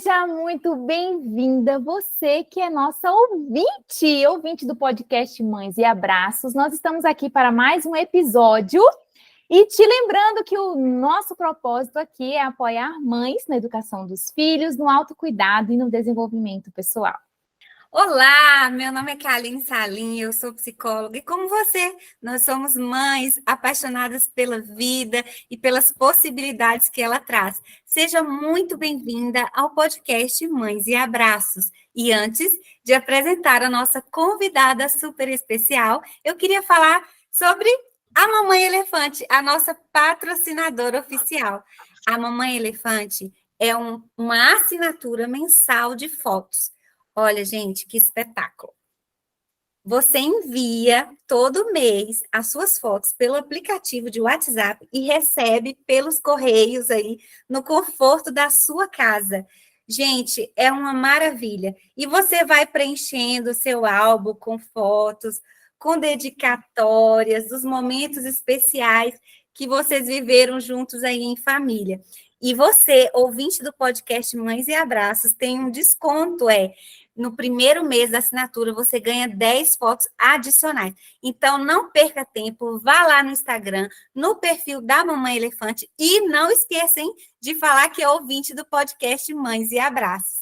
Seja muito bem-vinda, você que é nossa ouvinte do podcast Mães e Abraços. Nós estamos aqui para mais um episódio e te lembrando que o nosso propósito aqui é apoiar mães na educação dos filhos, no autocuidado e no desenvolvimento pessoal. Olá, meu nome é Kaline Salim, eu sou psicóloga e como você, nós somos mães apaixonadas pela vida e pelas possibilidades que ela traz. Seja muito bem-vinda ao podcast Mães e Abraços. E antes de apresentar a nossa convidada super especial, eu queria falar sobre a Mamãe Elefante, a nossa patrocinadora oficial. A Mamãe Elefante é uma assinatura mensal de fotos. Olha, gente, que espetáculo. Você envia todo mês as suas fotos pelo aplicativo de WhatsApp e recebe pelos correios aí no conforto da sua casa. Gente, é uma maravilha. E você vai preenchendo o seu álbum com fotos, com dedicatórias, dos momentos especiais que vocês viveram juntos aí em família. E você, ouvinte do podcast Mães e Abraços, tem um desconto, no primeiro mês da assinatura, você ganha 10 fotos adicionais. Então, não perca tempo, vá lá no Instagram, no perfil da Mamãe Elefante e não esquecem de falar que é ouvinte do podcast Mães e Abraços.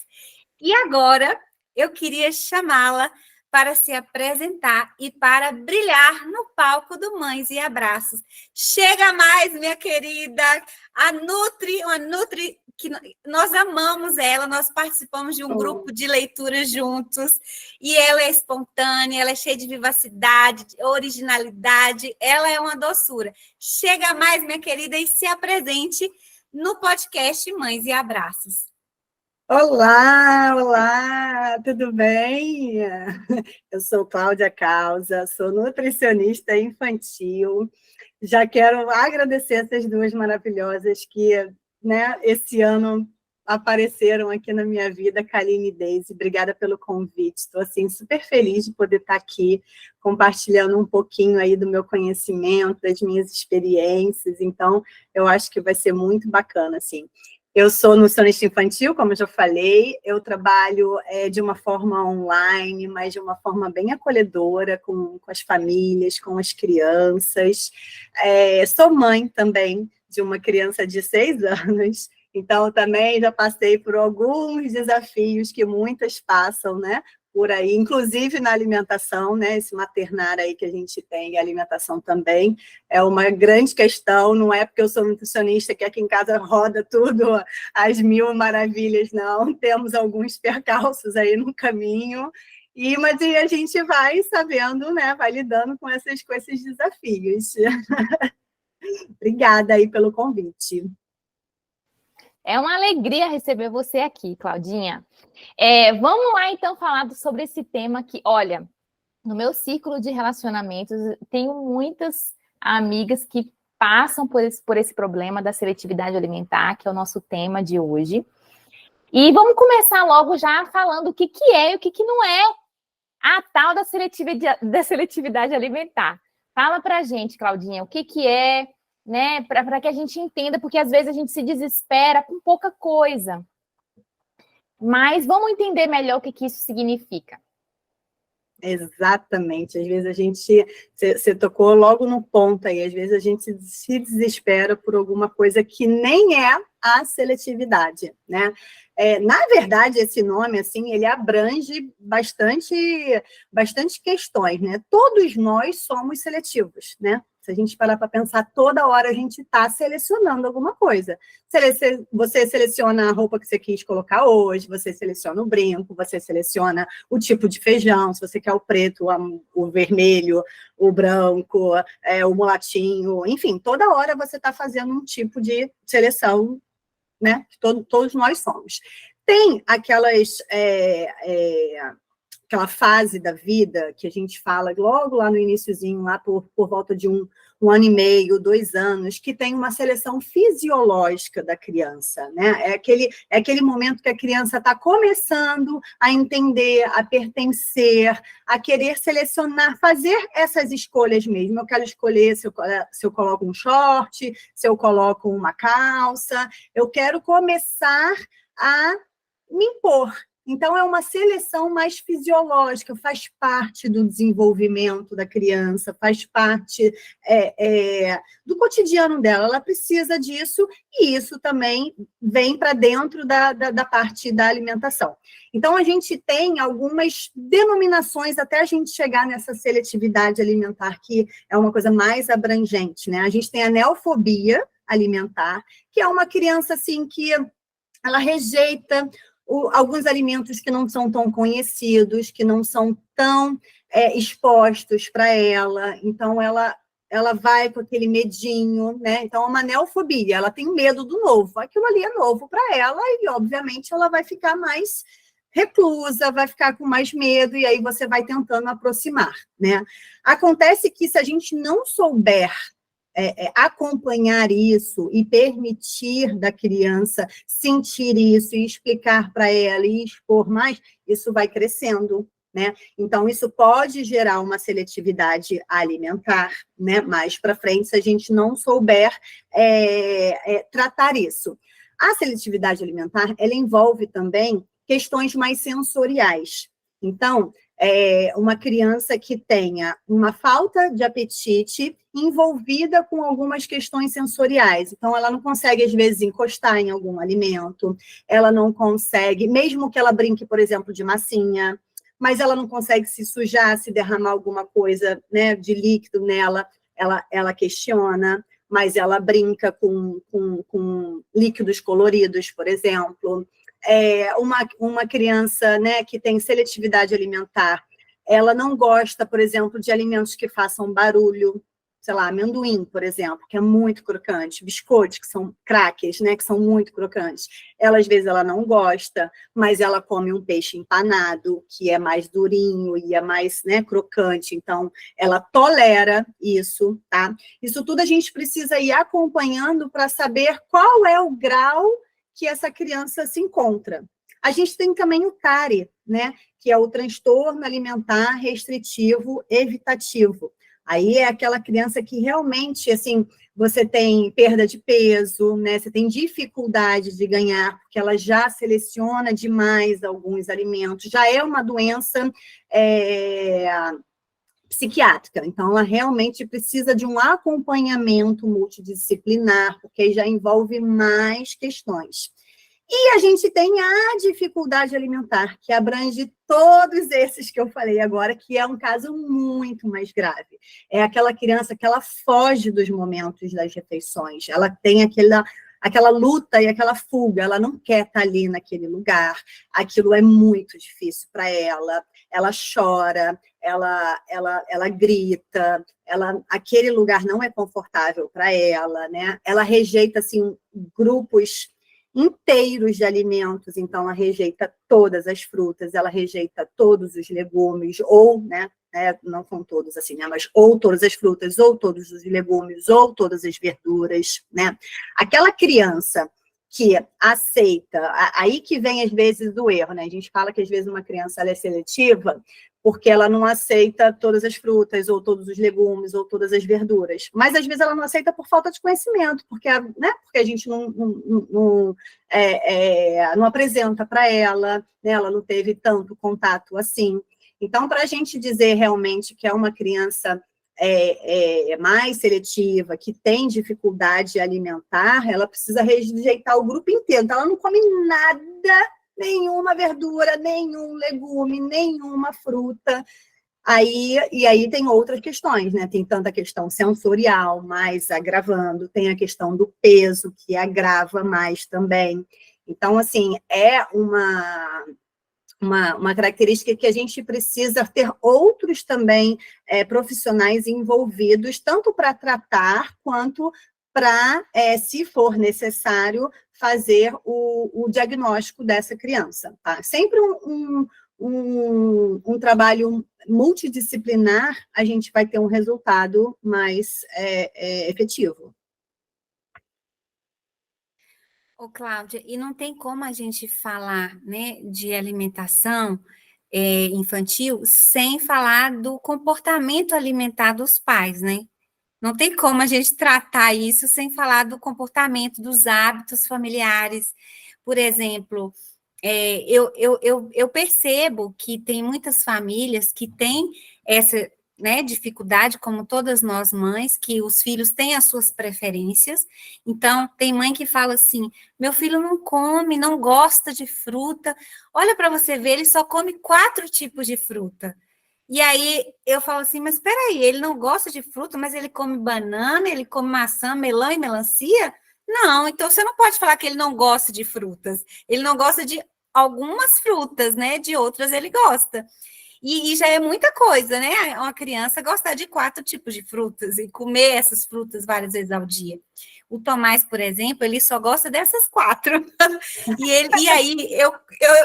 E agora, eu queria chamá-la para se apresentar e para brilhar no palco do Mães e Abraços. Chega mais, minha querida, uma Nutri que nós amamos ela, nós participamos de um grupo de leitura juntos, e ela é espontânea, ela é cheia de vivacidade, de originalidade, ela é uma doçura. Chega mais, minha querida, e se apresente no podcast Mães e Abraços. Olá, tudo bem? Eu sou Cláudia Causa, sou nutricionista infantil. Já quero agradecer essas duas maravilhosas que, esse ano apareceram aqui na minha vida, Kaline e Deise. Obrigada pelo convite. Estou assim super feliz de poder estar aqui compartilhando um pouquinho aí do meu conhecimento, das minhas experiências. Então, eu acho que vai ser muito bacana, assim. Eu sou nutricionista infantil, como eu já falei, eu trabalho de uma forma online, mas de uma forma bem acolhedora com as famílias, com as crianças. Sou mãe também de uma criança de 6 anos, então também já passei por alguns desafios que muitas passam, né? Por aí, inclusive na alimentação, né? Esse maternar aí que a gente tem, a alimentação também é uma grande questão, não é porque eu sou nutricionista que aqui em casa roda tudo às mil maravilhas, não. Temos alguns percalços aí no caminho, mas a gente vai sabendo, né? Vai lidando com esses desafios. Obrigada aí pelo convite. É uma alegria receber você aqui, Claudinha. Vamos lá, então, falar sobre esse tema que, olha, no meu círculo de relacionamentos, tenho muitas amigas que passam por esse problema da seletividade alimentar, que é o nosso tema de hoje. E vamos começar logo já falando o que é e o que não é a tal da seletividade alimentar. Fala pra gente, Claudinha, o que é, né, para que a gente entenda, porque às vezes a gente se desespera com pouca coisa. Mas vamos entender melhor o que isso significa. Exatamente, às vezes você tocou logo no ponto aí, às vezes a gente se desespera por alguma coisa que nem é a seletividade, né? Na verdade, esse nome, assim, ele abrange bastante questões, né? Todos nós somos seletivos, né? Se a gente parar para pensar, toda hora a gente está selecionando alguma coisa. Você seleciona a roupa que você quis colocar hoje, você seleciona o brinco, você seleciona o tipo de feijão, se você quer o preto, o vermelho, o branco, o mulatinho, enfim, toda hora você está fazendo um tipo de seleção, né? Que todos nós somos. Tem aquela fase da vida que a gente fala logo lá no iniciozinho, lá por volta de um ano e meio, 2 anos, que tem uma seleção fisiológica da criança, né? É aquele momento que a criança está começando a entender, a pertencer, a querer selecionar, fazer essas escolhas mesmo. Eu quero escolher se eu coloco um short, se eu coloco uma calça, eu quero começar a me impor. Então, é uma seleção mais fisiológica, faz parte do desenvolvimento da criança, faz parte do cotidiano dela. Ela precisa disso, e isso também vem para dentro da parte da alimentação. Então, a gente tem algumas denominações até a gente chegar nessa seletividade alimentar, que é uma coisa mais abrangente, né? A gente tem a neofobia alimentar, que é uma criança assim que ela rejeita alguns alimentos que não são tão conhecidos, que não são tão expostos para ela. Então, ela vai com aquele medinho, né? Então, é uma neofobia, ela tem medo do novo. Aquilo ali é novo para ela e, obviamente, ela vai ficar mais reclusa, vai ficar com mais medo, e aí você vai tentando aproximar, né? Acontece que, se a gente não souber acompanhar isso e permitir da criança sentir isso e explicar para ela e expor mais, isso vai crescendo, né? Então, isso pode gerar uma seletividade alimentar, né? Mais para frente, se a gente não souber tratar isso. A seletividade alimentar, ela envolve também questões mais sensoriais. Então, uma criança que tenha uma falta de apetite envolvida com algumas questões sensoriais. Então, ela não consegue, às vezes, encostar em algum alimento, ela não consegue, mesmo que ela brinque, por exemplo, de massinha, mas ela não consegue se sujar, se derramar alguma coisa, né, de líquido nela, ela questiona, mas ela brinca com líquidos coloridos, por exemplo. Uma criança, né, que tem seletividade alimentar, ela não gosta, por exemplo, de alimentos que façam barulho, sei lá, amendoim, por exemplo, que é muito crocante, biscoitos, que são crackers, né, que são muito crocantes. Ela, às vezes, ela não gosta, mas ela come um peixe empanado, que é mais durinho e é mais, né, crocante, então ela tolera isso, tá? Isso tudo a gente precisa ir acompanhando para saber qual é o grau que essa criança se encontra. A gente tem também o TARI, né, que é o transtorno alimentar restritivo evitativo. Aí é aquela criança que realmente, assim, você tem perda de peso, né, você tem dificuldade de ganhar, porque ela já seleciona demais alguns alimentos, já é uma doença psiquiátrica, então ela realmente precisa de um acompanhamento multidisciplinar, porque já envolve mais questões. E a gente tem a dificuldade alimentar, que abrange todos esses que eu falei agora, que é um caso muito mais grave. É aquela criança que ela foge dos momentos das refeições, ela tem aquela luta e aquela fuga, ela não quer estar ali naquele lugar, aquilo é muito difícil para ela chora, ela grita, aquele lugar não é confortável para ela, né? Ela rejeita, assim, grupos inteiros de alimentos, então ela rejeita todas as frutas, ela rejeita todos os legumes, ou, né, não são todos assim, né, mas ou todas as frutas, ou todos os legumes, ou todas as verduras, né? Aquela criança que aceita, aí que vem às vezes do erro, né? A gente fala que às vezes uma criança ela é seletiva porque ela não aceita todas as frutas, ou todos os legumes, ou todas as verduras. Mas, às vezes, ela não aceita por falta de conhecimento, porque, né, porque a gente não apresenta para ela, né, ela não teve tanto contato assim. Então, para a gente dizer realmente que é uma criança mais seletiva, que tem dificuldade alimentar, ela precisa rejeitar o grupo inteiro. Então, ela não come nada, nenhuma verdura, nenhum legume, nenhuma fruta. E aí tem outras questões, né? Tem tanta questão sensorial, mais agravando, tem a questão do peso, que agrava mais também. Então, assim, é uma característica que a gente precisa ter outros também profissionais envolvidos, tanto para tratar, quanto para, se for necessário, fazer o diagnóstico dessa criança. Tá? Sempre um trabalho multidisciplinar, a gente vai ter um resultado mais efetivo. Ô, Cláudia, e não tem como a gente falar, né, de alimentação infantil sem falar do comportamento alimentar dos pais, né? Não tem como a gente tratar isso sem falar do comportamento, dos hábitos familiares. Por exemplo, eu percebo que tem muitas famílias que têm essa, né, dificuldade, como todas nós mães, que os filhos têm as suas preferências. Então, tem mãe que fala assim: meu filho não come, não gosta de fruta. Olha para você ver, ele só come 4 tipos de fruta. E aí eu falo assim: mas espera aí, ele não gosta de fruta, mas ele come banana, ele come maçã, melão e melancia? Não, então você não pode falar que ele não gosta de frutas. Ele não gosta de algumas frutas, né? De outras ele gosta. E já é muita coisa, né? Uma criança gostar de 4 tipos de frutas e comer essas frutas várias vezes ao dia. O Tomás, por exemplo, ele só gosta dessas 4. E aí, eu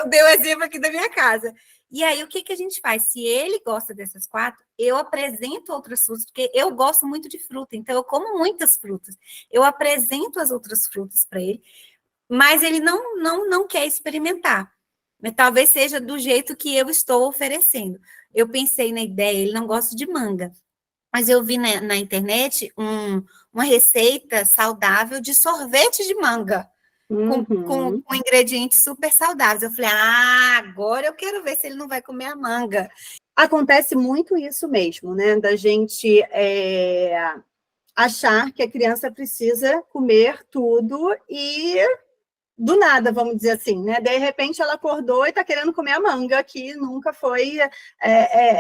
dei o exemplo aqui da minha casa. E aí, o que a gente faz? Se ele gosta dessas 4, eu apresento outras frutas, porque eu gosto muito de fruta, então eu como muitas frutas. Eu apresento as outras frutas para ele, mas ele não quer experimentar. Mas talvez seja do jeito que eu estou oferecendo. Eu pensei na ideia, ele não gosta de manga, mas eu vi na internet uma receita saudável de sorvete de manga, com ingredientes super saudáveis. Eu falei, agora eu quero ver se ele não vai comer a manga. Acontece muito isso mesmo, né? Da gente achar que a criança precisa comer tudo e do nada, vamos dizer assim, né? De repente ela acordou e está querendo comer a manga que nunca foi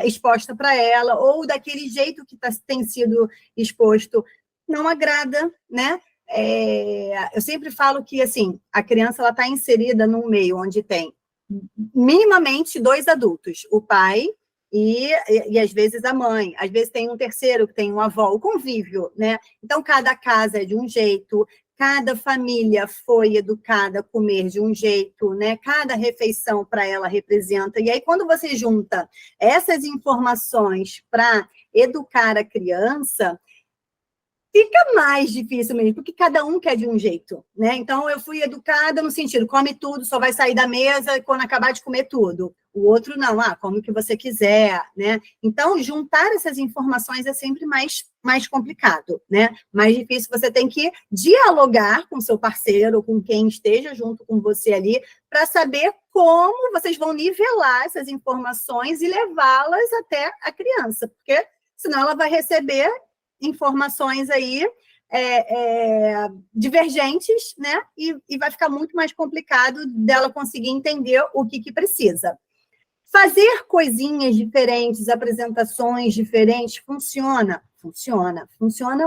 exposta para ela, ou daquele jeito que tem sido exposto, não agrada, né? Eu sempre falo que assim, a criança está inserida num meio onde tem minimamente 2 adultos, o pai e às vezes a mãe, às vezes tem um terceiro, que tem uma avó, o convívio, né? Então, cada casa é de um jeito, cada família foi educada a comer de um jeito, né? Cada refeição para ela representa. E aí, quando você junta essas informações para educar a criança, fica mais difícil mesmo, porque cada um quer de um jeito, né? Então, eu fui educada no sentido, come tudo, só vai sair da mesa quando acabar de comer tudo. O outro não, come o que você quiser, né? Então, juntar essas informações é sempre mais complicado, né? Mais difícil, você tem que dialogar com seu parceiro, com quem esteja junto com você ali, para saber como vocês vão nivelar essas informações e levá-las até a criança, porque senão ela vai receber informações aí divergentes, né? E vai ficar muito mais complicado dela conseguir entender o que precisa. Fazer coisinhas diferentes, apresentações diferentes, funciona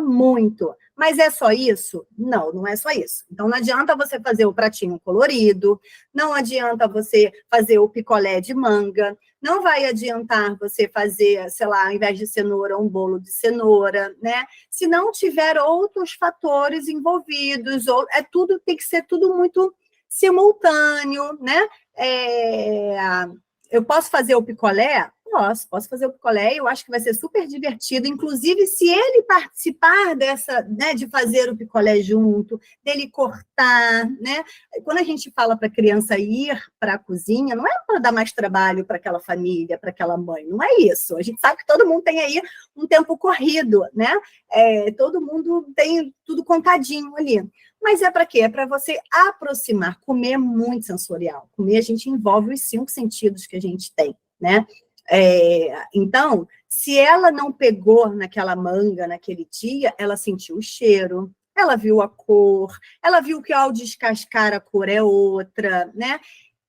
muito. Mas é só isso? Não, não é só isso. Então, não adianta você fazer o pratinho colorido, não adianta você fazer o picolé de manga, não vai adiantar você fazer, sei lá, ao invés de cenoura, um bolo de cenoura, né? Se não tiver outros fatores envolvidos, tem que ser tudo muito simultâneo, né? Eu posso fazer o picolé? Posso fazer o picolé, eu acho que vai ser super divertido, inclusive se ele participar dessa, né, de fazer o picolé junto, dele cortar, né? Quando a gente fala para a criança ir para a cozinha, não é para dar mais trabalho para aquela família, para aquela mãe, não é isso. A gente sabe que todo mundo tem aí um tempo corrido, né? Todo mundo tem tudo contadinho ali. Mas é para quê? É para você aproximar. Comer é muito sensorial. Comer, a gente envolve os 5 sentidos que a gente tem, né? Então, se ela não pegou naquela manga naquele dia, ela sentiu o cheiro, ela viu a cor, ela viu que ao descascar a cor é outra, né?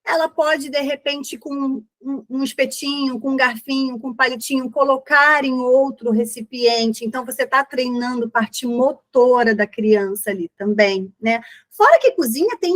Ela pode, de repente, com um espetinho, com um garfinho, com um palitinho, colocar em outro recipiente. Então, você está treinando parte motora da criança ali também, né? Fora que cozinha tem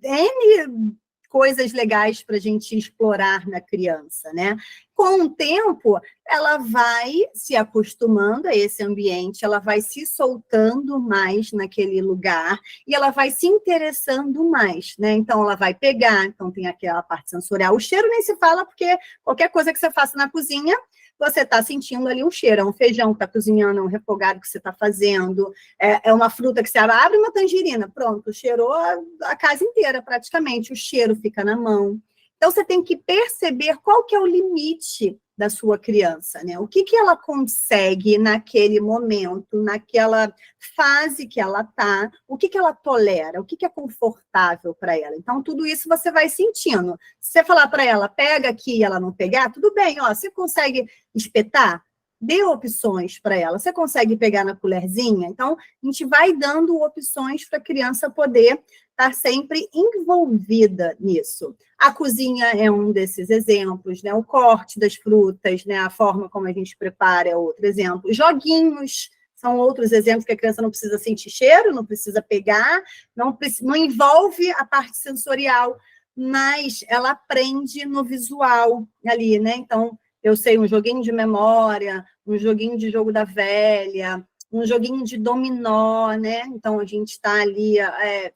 N coisas legais para a gente explorar na criança, né? Com o tempo, ela vai se acostumando a esse ambiente, ela vai se soltando mais naquele lugar e ela vai se interessando mais, né? Então, ela vai pegar, então tem aquela parte sensorial. O cheiro nem se fala, porque qualquer coisa que você faça na cozinha, você está sentindo ali um cheiro, é um feijão que está cozinhando, é um refogado que você está fazendo, é uma fruta que você abre uma tangerina, pronto, cheirou a casa inteira praticamente, o cheiro fica na mão. Então, você tem que perceber qual que é o limite da sua criança, né? O que ela consegue naquele momento, naquela fase que ela está, o que ela tolera, o que é confortável para ela. Então, tudo isso você vai sentindo. Se você falar para ela, pega aqui e ela não pegar, tudo bem, ó, você consegue espetar? Dê opções para ela. Você consegue pegar na colherzinha? Então, a gente vai dando opções para a criança poder estar sempre envolvida nisso. A cozinha é um desses exemplos, né? O corte das frutas, né? A forma como a gente prepara é outro exemplo. Joguinhos são outros exemplos que a criança não precisa sentir cheiro, não precisa pegar, não envolve a parte sensorial, mas ela aprende no visual ali, né? Então, eu sei um joguinho de memória, um joguinho de jogo da velha, um joguinho de dominó, né? Então, a gente está ali,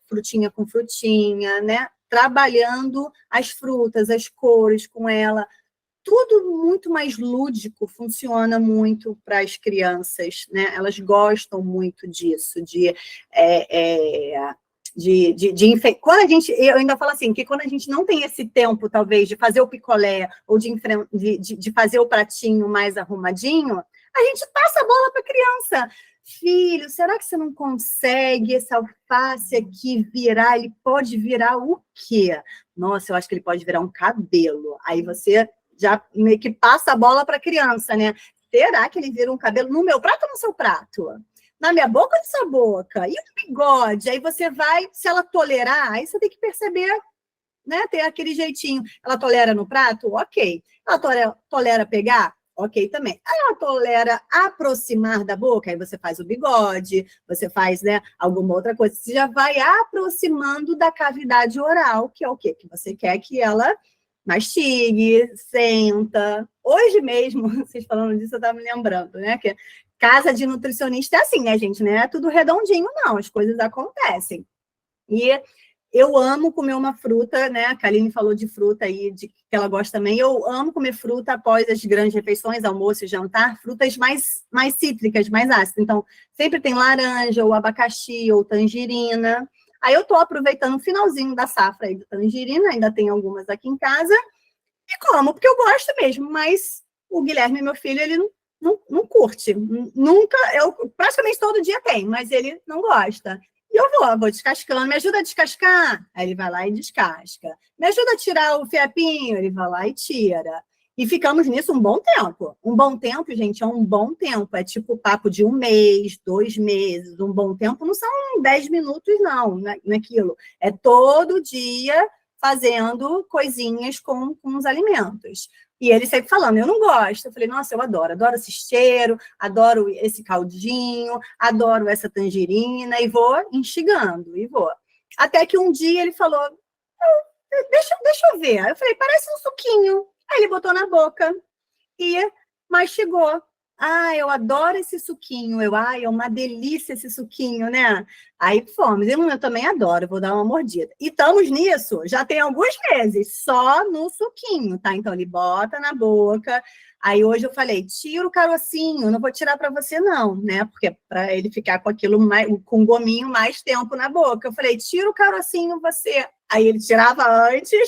frutinha com frutinha, né? Trabalhando as frutas, as cores com ela. Tudo muito mais lúdico, funciona muito para as crianças, né? Elas gostam muito disso, quando a gente, eu ainda falo assim, que quando a gente não tem esse tempo, talvez, de fazer o picolé ou de fazer o pratinho mais arrumadinho, a gente passa a bola para a criança. Filho, será que você não consegue esse alface aqui virar? Ele pode virar o quê? Nossa, eu acho que ele pode virar um cabelo. Aí você já meio que passa a bola para a criança, né? Será que ele vira um cabelo no meu prato ou no seu prato? Na minha boca ou na sua boca? E o bigode? Aí você vai, se ela tolerar, aí você tem que perceber, né? Ter aquele jeitinho. Ela tolera no prato? Ok. Ela tolera pegar? Ok também. Aí ela tolera aproximar da boca? Aí você faz o bigode, você faz, né, alguma outra coisa. Você já vai aproximando da cavidade oral, que é o quê? Que você quer que ela mastigue, senta. Hoje mesmo, vocês falando disso, eu estava me lembrando, né? Que casa de nutricionista é assim, né, gente? Não é tudo redondinho, não. As coisas acontecem. E eu amo comer uma fruta, né? A Kaline falou de fruta aí, que ela gosta também. Eu amo comer fruta após as grandes refeições, almoço e jantar, frutas mais cítricas, mais ácidas. Então, sempre tem laranja, ou abacaxi, ou tangerina. Aí eu estou aproveitando o finalzinho da safra aí do tangerina, ainda tem algumas aqui em casa, e como, porque eu gosto mesmo, mas o Guilherme, meu filho, ele não curte. Nunca, praticamente todo dia tem, mas ele não gosta. E eu vou descascando, me ajuda a descascar? Aí ele vai lá e descasca. Me ajuda a tirar o fiapinho? Ele vai lá e tira. E ficamos nisso um bom tempo. Um bom tempo, gente, é um bom tempo. É tipo papo de 1 mês, 2 meses. Um bom tempo não são 10 minutos, não, naquilo. É todo dia fazendo coisinhas com os alimentos. E ele sempre falando, eu não gosto. Eu falei, nossa, eu adoro esse cheiro, adoro esse caldinho, adoro essa tangerina, e vou instigando, e vou. Até que um dia ele falou, deixa eu ver. Aí eu falei, parece um suquinho. Aí ele botou na boca e mastigou. Ah, eu adoro esse suquinho. É uma delícia esse suquinho, né? Aí fomos. Eu também adoro, vou dar uma mordida. E estamos nisso, já tem alguns meses, só no suquinho, tá? Então ele bota na boca. Aí hoje eu falei, tira o carocinho, não vou tirar para você não, né? Porque para ele ficar com aquilo, com o gominho mais tempo na boca. Eu falei, tira o carocinho você. Aí ele tirava antes,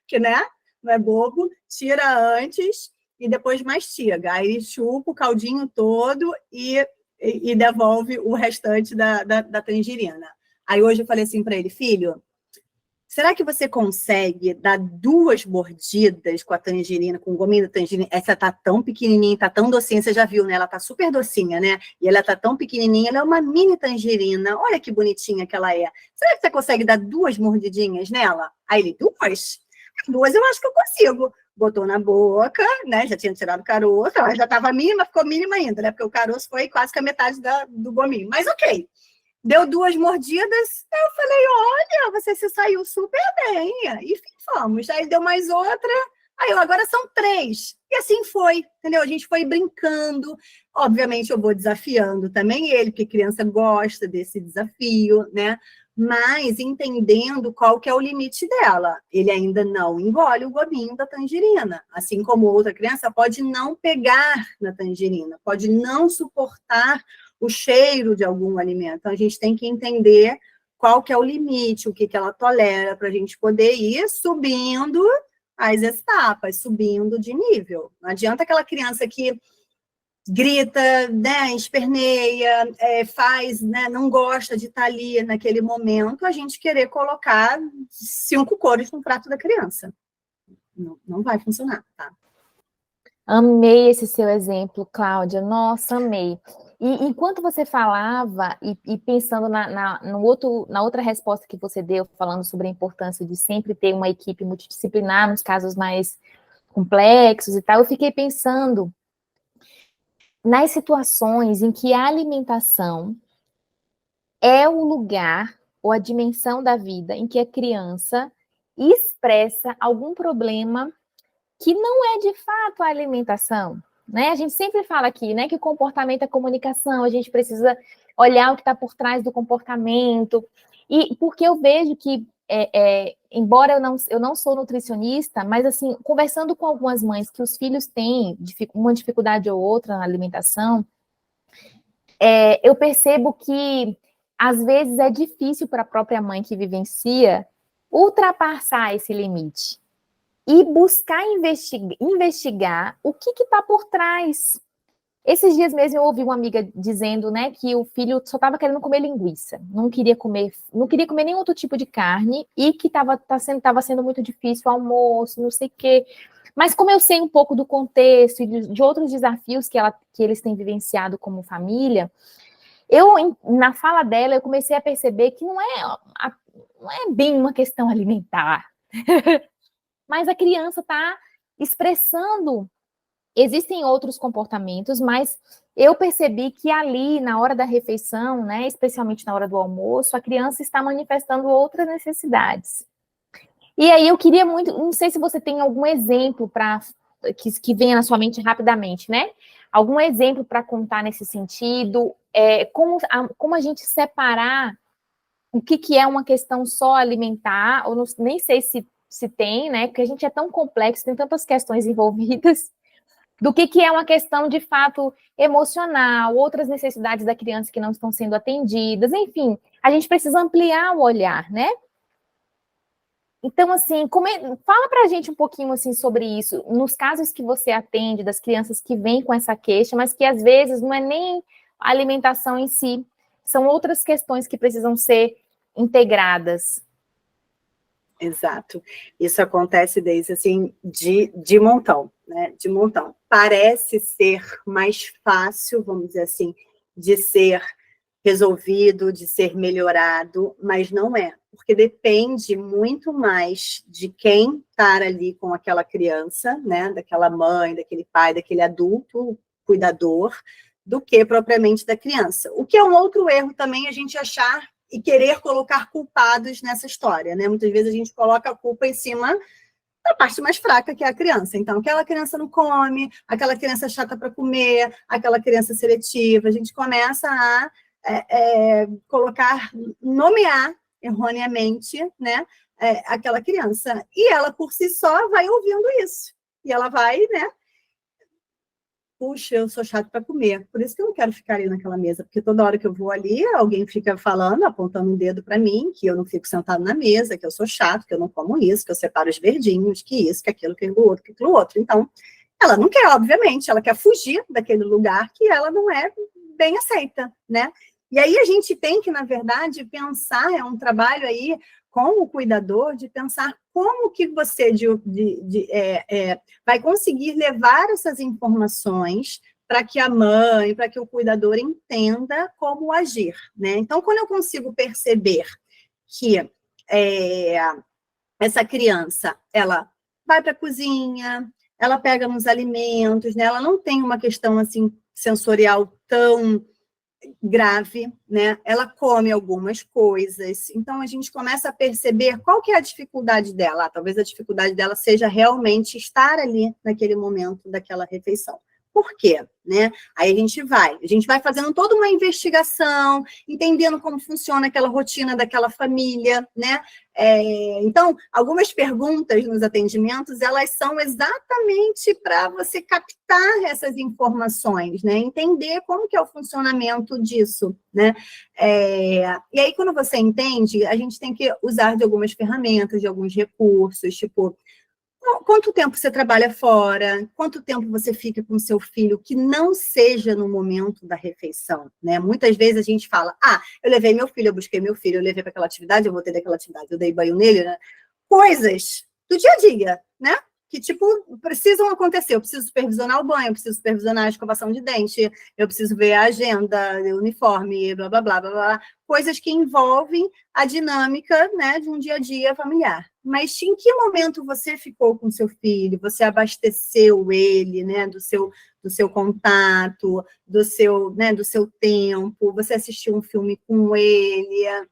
que, né? Não é bobo, tira antes e depois mastiga. Aí ele chupa o caldinho todo e devolve o restante da tangerina. Aí hoje eu falei assim para ele, filho, será que você consegue dar 2 mordidas com a tangerina, com o gominho da tangerina? Essa tá tão pequenininha, tá tão docinha, você já viu, né? Ela tá super docinha, né? E ela tá tão pequenininha, ela é uma mini tangerina. Olha que bonitinha que ela é. Será que você consegue dar 2 mordidinhas nela? Aí ele, 2? 2 eu acho que eu consigo. Botou na boca, né? Já tinha tirado o caroço, ela já estava mínima, ficou mínima ainda, né? Porque o caroço foi quase que a metade do gominho. Mas ok. Deu 2 mordidas, eu falei, olha, você se saiu super bem. E fomos. Aí deu mais outra, aí agora são 3. E assim foi, entendeu? A gente foi brincando. Obviamente eu vou desafiando também ele, porque criança gosta desse desafio, né? Mas entendendo qual que é o limite dela. Ele ainda não engole o gominho da tangerina, assim como outra criança pode não pegar na tangerina, pode não suportar o cheiro de algum alimento. Então, a gente tem que entender qual que é o limite, o que ela tolera, para a gente poder ir subindo as etapas, subindo de nível. Não adianta aquela criança que grita, né, esperneia, faz, né, não gosta de estar ali naquele momento, a gente querer colocar 5 cores no prato da criança. Não vai funcionar, tá? Amei esse seu exemplo, Cláudia. Nossa, amei. E enquanto você falava, e pensando na outra resposta que você deu, falando sobre a importância de sempre ter uma equipe multidisciplinar nos casos mais complexos e tal, eu fiquei pensando nas situações em que a alimentação é o lugar ou a dimensão da vida em que a criança expressa algum problema que não é de fato a alimentação, né? A gente sempre fala aqui, né, que o comportamento é comunicação, a gente precisa olhar o que está por trás do comportamento, e porque eu vejo que, embora eu não sou nutricionista, mas assim, conversando com algumas mães que os filhos têm uma dificuldade ou outra na alimentação, eu percebo que às vezes é difícil para a própria mãe que vivencia ultrapassar esse limite e buscar investigar o que está por trás. Esses dias mesmo eu ouvi uma amiga dizendo, né, que o filho só estava querendo comer linguiça, não queria comer nenhum outro tipo de carne e que estava sendo muito difícil o almoço, não sei o quê. Mas como eu sei um pouco do contexto e de outros desafios que eles têm vivenciado como família, na fala dela, eu comecei a perceber que não é bem uma questão alimentar, mas a criança está expressando. Existem outros comportamentos, mas eu percebi que ali, na hora da refeição, né, especialmente na hora do almoço, a criança está manifestando outras necessidades. E aí eu queria muito, não sei se você tem algum exemplo que venha na sua mente rapidamente, né? Algum exemplo para contar nesse sentido, como a gente separar o que é uma questão só alimentar, ou nem sei se tem, né? Porque a gente é tão complexo, tem tantas questões envolvidas, do que é uma questão de fato emocional, outras necessidades da criança que não estão sendo atendidas, enfim, a gente precisa ampliar o olhar, né? Então, assim, fala pra gente um pouquinho, assim, sobre isso, nos casos que você atende, das crianças que vêm com essa queixa, mas que às vezes não é nem a alimentação em si, são outras questões que precisam ser integradas. Exato. Isso acontece, Deise, assim, de montão, né? De montão. Parece ser mais fácil, vamos dizer assim, de ser resolvido, de ser melhorado, mas não é, porque depende muito mais de quem está ali com aquela criança, né? Daquela mãe, daquele pai, daquele adulto cuidador, do que propriamente da criança. O que é um outro erro também, a gente achar e querer colocar culpados nessa história, né? Muitas vezes a gente coloca a culpa em cima da parte mais fraca, que é a criança. Então, aquela criança não come, aquela criança chata para comer, aquela criança seletiva, a gente começa a nomear erroneamente, né, aquela criança. E ela, por si só, vai ouvindo isso. E ela vai, né, puxa, eu sou chato para comer, por isso que eu não quero ficar ali naquela mesa, porque toda hora que eu vou ali, alguém fica falando, apontando um dedo para mim, que eu não fico sentado na mesa, que eu sou chato, que eu não como isso, que eu separo os verdinhos, que isso, que aquilo, que aquilo outro, que aquilo outro. Então, ela não quer, obviamente, ela quer fugir daquele lugar que ela não é bem aceita, né? E aí a gente tem que, na verdade, pensar, é um trabalho aí com o cuidador, de pensar como que você vai conseguir levar essas informações para que a mãe, para que o cuidador entenda como agir, né? Então, quando eu consigo perceber que essa criança, ela vai para a cozinha, ela pega nos alimentos, né? Ela não tem uma questão, assim, sensorial tão grave, né? Ela come algumas coisas, então a gente começa a perceber qual que é a dificuldade dela. Talvez a dificuldade dela seja realmente estar ali naquele momento daquela refeição. Por quê? Né? Aí a gente vai fazendo toda uma investigação, entendendo como funciona aquela rotina daquela família, né? Então, algumas perguntas nos atendimentos, elas são exatamente para você captar essas informações, né? Entender como que é o funcionamento disso, né? E aí, quando você entende, a gente tem que usar de algumas ferramentas, de alguns recursos, tipo, Quanto tempo você trabalha fora? Quanto tempo você fica com seu filho que não seja no momento da refeição, né? Muitas vezes a gente fala, eu levei meu filho, eu busquei meu filho, eu levei para aquela atividade, eu voltei daquela atividade, eu dei banho nele, né? Coisas do dia a dia, né? Que, tipo, precisam acontecer. Eu preciso supervisionar o banho, eu preciso supervisionar a escovação de dente, eu preciso ver a agenda, o uniforme, blá, blá, blá, blá, blá. Coisas que envolvem a dinâmica, né, de um dia a dia familiar. Mas em que momento você ficou com seu filho? Você abasteceu ele, né, do seu contato, né, do seu tempo? Você assistiu um filme com ele?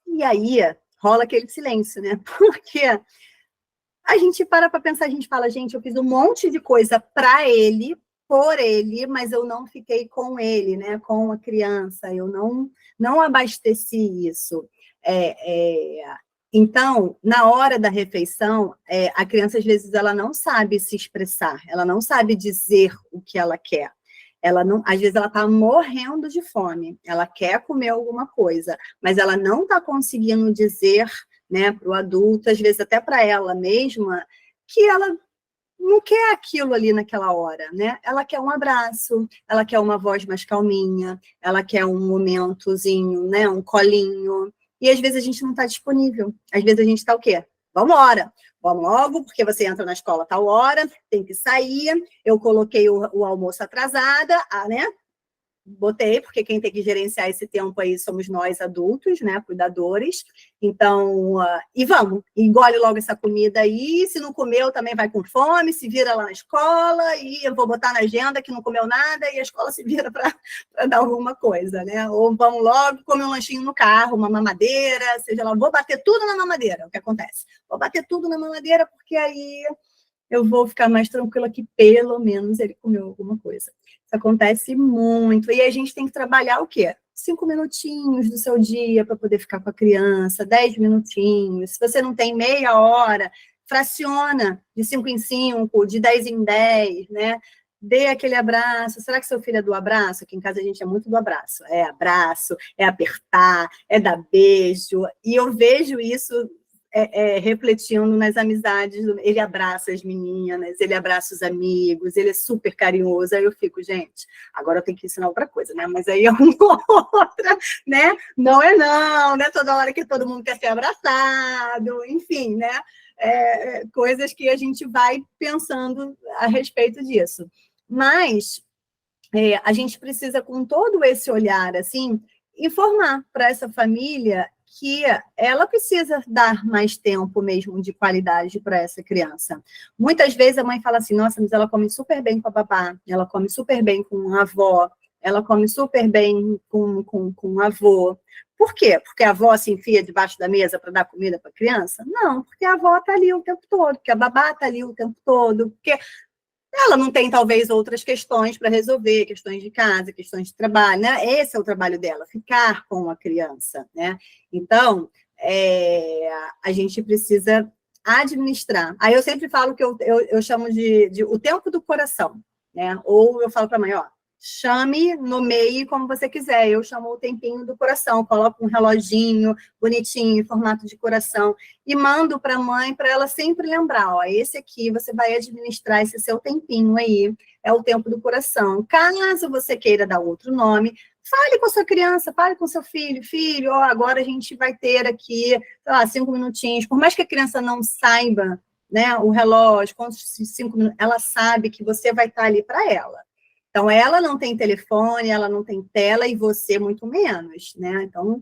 E aí rola aquele silêncio, né? Porque a gente para pensar, a gente fala, gente, eu fiz um monte de coisa para ele, por ele, mas eu não fiquei com ele, né, com a criança, eu não abasteci isso. Então, na hora da refeição, a criança, às vezes, ela não sabe se expressar, ela não sabe dizer o que ela quer. Às vezes ela está morrendo de fome, ela quer comer alguma coisa, mas ela não está conseguindo dizer, né, para o adulto, às vezes até para ela mesma, que ela não quer aquilo ali naquela hora, né? Ela quer um abraço, ela quer uma voz mais calminha, ela quer um momentozinho, né, um colinho, e às vezes a gente não está disponível, às vezes a gente está o quê? Vamos logo, porque você entra na escola a tal hora, tem que sair, eu coloquei o almoço atrasada, né? Botei, porque quem tem que gerenciar esse tempo aí somos nós adultos, né, cuidadores, então, e vamos, engole logo essa comida aí, se não comeu também vai com fome, se vira lá na escola, e eu vou botar na agenda que não comeu nada, e a escola se vira para dar alguma coisa, né, ou vamos logo comer um lanchinho no carro, uma mamadeira, seja lá, vou bater tudo na mamadeira, é o que acontece, vou bater tudo na mamadeira, porque aí eu vou ficar mais tranquila que pelo menos ele comeu alguma coisa. Isso acontece muito. E a gente tem que trabalhar o quê? 5 minutinhos do seu dia para poder ficar com a criança, 10 minutinhos. Se você não tem meia hora, fraciona de 5 em 5, de 10 em 10, né? Dê aquele abraço. Será que seu filho é do abraço? Aqui em casa a gente é muito do abraço. É abraço, é apertar, é dar beijo. E eu vejo isso refletindo nas amizades. Ele abraça as meninas, ele abraça os amigos, ele é super carinhoso. Aí eu fico, gente, agora eu tenho que ensinar outra coisa, né? Mas aí é uma outra, né? Não é não, né? Toda hora que todo mundo quer ser abraçado, enfim, né? Coisas que a gente vai pensando a respeito disso. Mas a gente precisa, com todo esse olhar, assim, informar para essa família que ela precisa dar mais tempo mesmo de qualidade para essa criança. Muitas vezes a mãe fala assim, nossa, mas ela come super bem com a babá, ela come super bem com a avó, ela come super bem com a avô. Por quê? Porque a avó se enfia debaixo da mesa para dar comida para a criança? Não, porque a avó está ali o tempo todo, porque a babá está ali o tempo todo, porque ela não tem, talvez, outras questões para resolver, questões de casa, questões de trabalho, né? Esse é o trabalho dela, ficar com a criança, né? Então, a gente precisa administrar. Aí eu sempre falo que eu chamo de o tempo do coração, né? Ou eu falo para a mãe, ó, chame, nomeie como você quiser. Eu chamo o tempinho do coração, coloco um reloginho bonitinho, em formato de coração, e mando para a mãe, para ela sempre lembrar, ó, esse aqui você vai administrar esse seu tempinho aí, é o tempo do coração. Caso você queira dar outro nome, fale com a sua criança, fale com seu filho, ó, agora a gente vai ter aqui, sei lá, 5 minutinhos, por mais que a criança não saiba, né, o relógio, quantos 5 minutos, ela sabe que você vai estar ali para ela. Então, ela não tem telefone, ela não tem tela, e você muito menos, né? Então,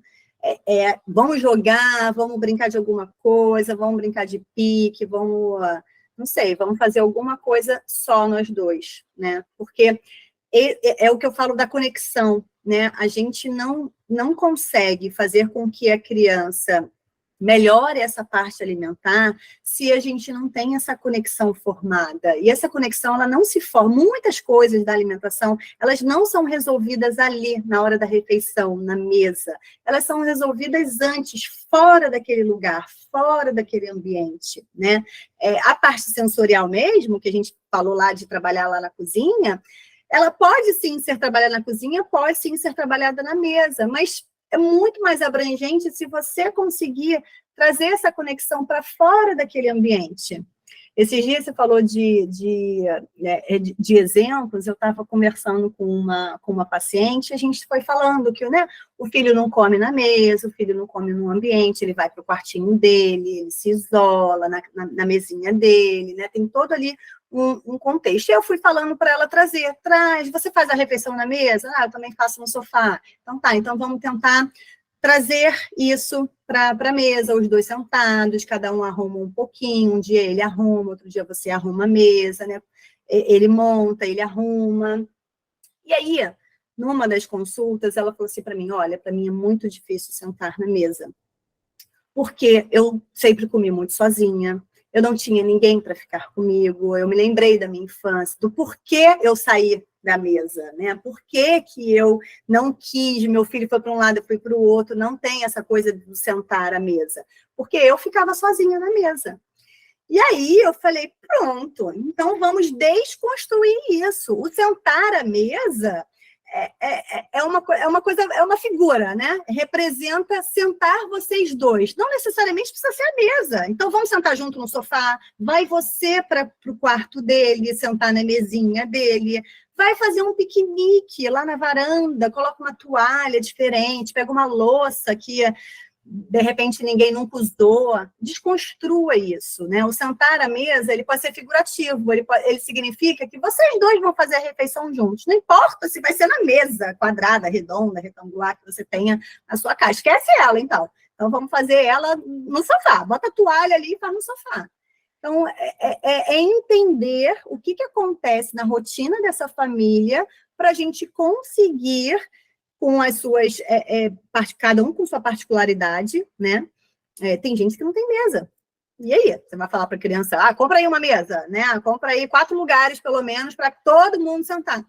vamos jogar, vamos brincar de alguma coisa, vamos brincar de pique, vamos, não sei, vamos fazer alguma coisa só nós dois, né? Porque é o que eu falo da conexão, né? A gente não consegue fazer com que a criança melhore essa parte alimentar se a gente não tem essa conexão formada. E essa conexão, ela não se forma. Muitas coisas da alimentação, elas não são resolvidas ali, na hora da refeição, na mesa. Elas são resolvidas antes, fora daquele lugar, fora daquele ambiente, né? A parte sensorial mesmo, que a gente falou lá de trabalhar lá na cozinha, ela pode sim ser trabalhada na cozinha, pode sim ser trabalhada na mesa, mas é muito mais abrangente se você conseguir trazer essa conexão para fora daquele ambiente. Esses dias você falou de exemplos, eu estava conversando com uma paciente, a gente foi falando que, né, o filho não come na mesa, o filho não come no ambiente, ele vai para o quartinho dele, ele se isola na mesinha dele, né, tem todo ali um contexto. E eu fui falando para ela você faz a refeição na mesa? Ah, eu também faço no sofá. Então tá, então vamos tentar trazer isso para a mesa, os dois sentados, cada um arruma um pouquinho, um dia ele arruma, outro dia você arruma a mesa, né? Ele monta, ele arruma. E aí, numa das consultas, ela falou assim para mim, olha, para mim é muito difícil sentar na mesa, porque eu sempre comi muito sozinha, eu não tinha ninguém para ficar comigo, eu me lembrei da minha infância, do porquê eu saí da mesa, né? Por que eu não quis, meu filho foi para um lado, eu fui para o outro, não tem essa coisa de sentar à mesa, porque eu ficava sozinha na mesa. E aí eu falei, pronto, então vamos desconstruir isso. O sentar à mesa é uma figura, né? Representa sentar vocês dois. Não necessariamente precisa ser a mesa. Então, vamos sentar junto no sofá, vai você para o quarto dele, sentar na mesinha dele, vai fazer um piquenique lá na varanda, coloca uma toalha diferente, pega uma louça que de repente ninguém nunca usou, desconstrua isso, né? O sentar à mesa, ele pode ser figurativo, ele significa que vocês dois vão fazer a refeição juntos, não importa se vai ser na mesa, quadrada, redonda, retangular, que você tenha na sua casa, esquece ela, então vamos fazer ela no sofá, bota a toalha ali e faz no sofá. Então, entender o que acontece na rotina dessa família para a gente conseguir com as suas, cada um com sua particularidade, né? Tem gente que não tem mesa. E aí? Você vai falar para a criança, compra aí uma mesa, né? Compra aí 4 lugares, pelo menos, para todo mundo sentar.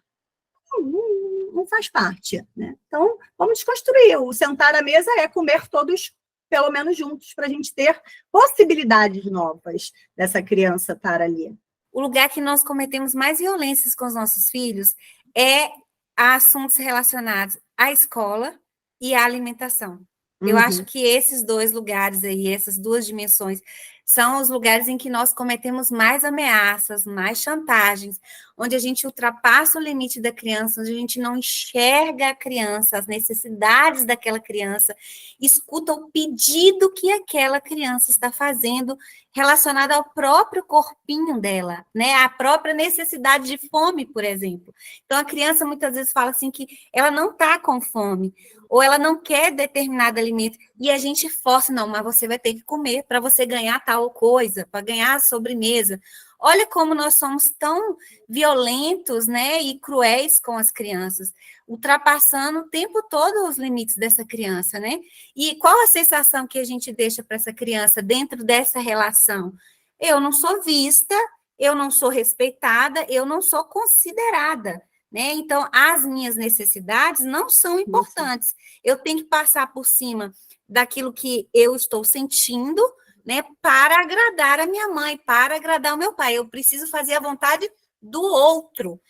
Não faz parte, né? Então, vamos desconstruir. O sentar à mesa é comer todos, pelo menos, juntos, para a gente ter possibilidades novas dessa criança estar ali. O lugar que nós cometemos mais violências com os nossos filhos é assuntos relacionados à escola e à alimentação. Eu acho que esses 2 lugares aí, essas 2 dimensões, são os lugares em que nós cometemos mais ameaças, mais chantagens, onde a gente ultrapassa o limite da criança, onde a gente não enxerga a criança, as necessidades daquela criança, escuta o pedido que aquela criança está fazendo relacionado ao próprio corpinho dela, né? A própria necessidade de fome, por exemplo. Então, a criança muitas vezes fala assim que ela não está com fome, ou ela não quer determinado alimento, e a gente força, não, mas você vai ter que comer para você ganhar tal coisa, para ganhar a sobremesa. Olha como nós somos tão violentos, né, e cruéis com as crianças, ultrapassando o tempo todo os limites dessa criança, né? E qual a sensação que a gente deixa para essa criança dentro dessa relação? Eu não sou vista, eu não sou respeitada, eu não sou considerada, né? Então, as minhas necessidades não são importantes. Eu tenho que passar por cima daquilo que eu estou sentindo, né, para agradar a minha mãe, para agradar o meu pai. Eu preciso fazer a vontade do outro.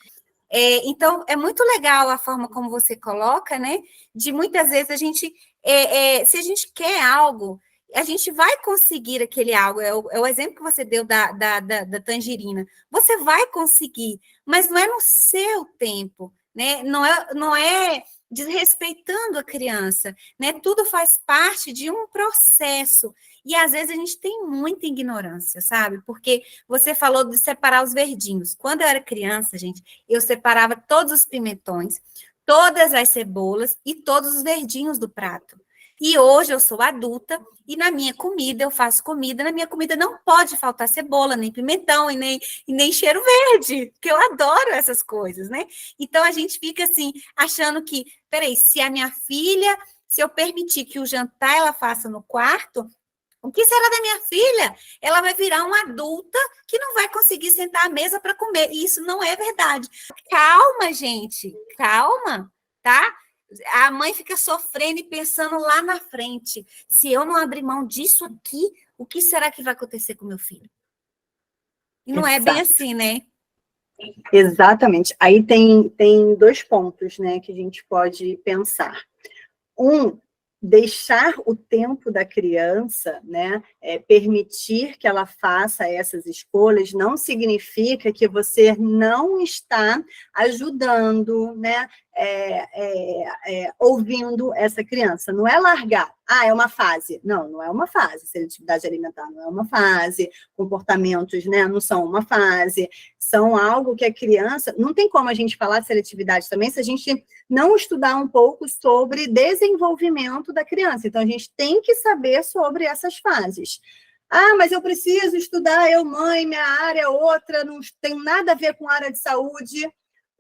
Então, é muito legal a forma como você coloca, né? De muitas vezes a gente, se a gente quer algo, a gente vai conseguir aquele algo. É o exemplo que você deu da tangerina. Você vai conseguir, mas não é no seu tempo, né? Não é desrespeitando a criança, né? Tudo faz parte de um processo. E às vezes a gente tem muita ignorância, sabe? Porque você falou de separar os verdinhos. Quando eu era criança, gente, eu separava todos os pimentões, todas as cebolas e todos os verdinhos do prato. E hoje eu sou adulta e na minha comida, eu faço comida, na minha comida não pode faltar cebola, nem pimentão e nem cheiro verde, porque eu adoro essas coisas, né? Então a gente fica assim, achando que, peraí, se eu permitir que o jantar ela faça no quarto, o que será da minha filha? Ela vai virar uma adulta que não vai conseguir sentar à mesa para comer. E isso não é verdade. Calma, gente, calma, tá? A mãe fica sofrendo e pensando lá na frente. Se eu não abrir mão disso aqui, o que será que vai acontecer com meu filho? E não é bem assim, né? Exatamente. Aí tem 2 pontos, né, que a gente pode pensar. deixar o tempo da criança, né, permitir que ela faça essas escolhas, não significa que você não está ajudando, né, ouvindo essa criança. Não é largar. Ah, é uma fase. Não, não é uma fase. Seletividade alimentar não é uma fase. Comportamentos, né, não são uma fase. São algo que a criança... Não tem como a gente falar de seletividade também se a gente não estudar um pouco sobre desenvolvimento da criança. Então, a gente tem que saber sobre essas fases. Ah, mas eu preciso estudar, eu, mãe, minha área é outra, não tem nada a ver com a área de saúde.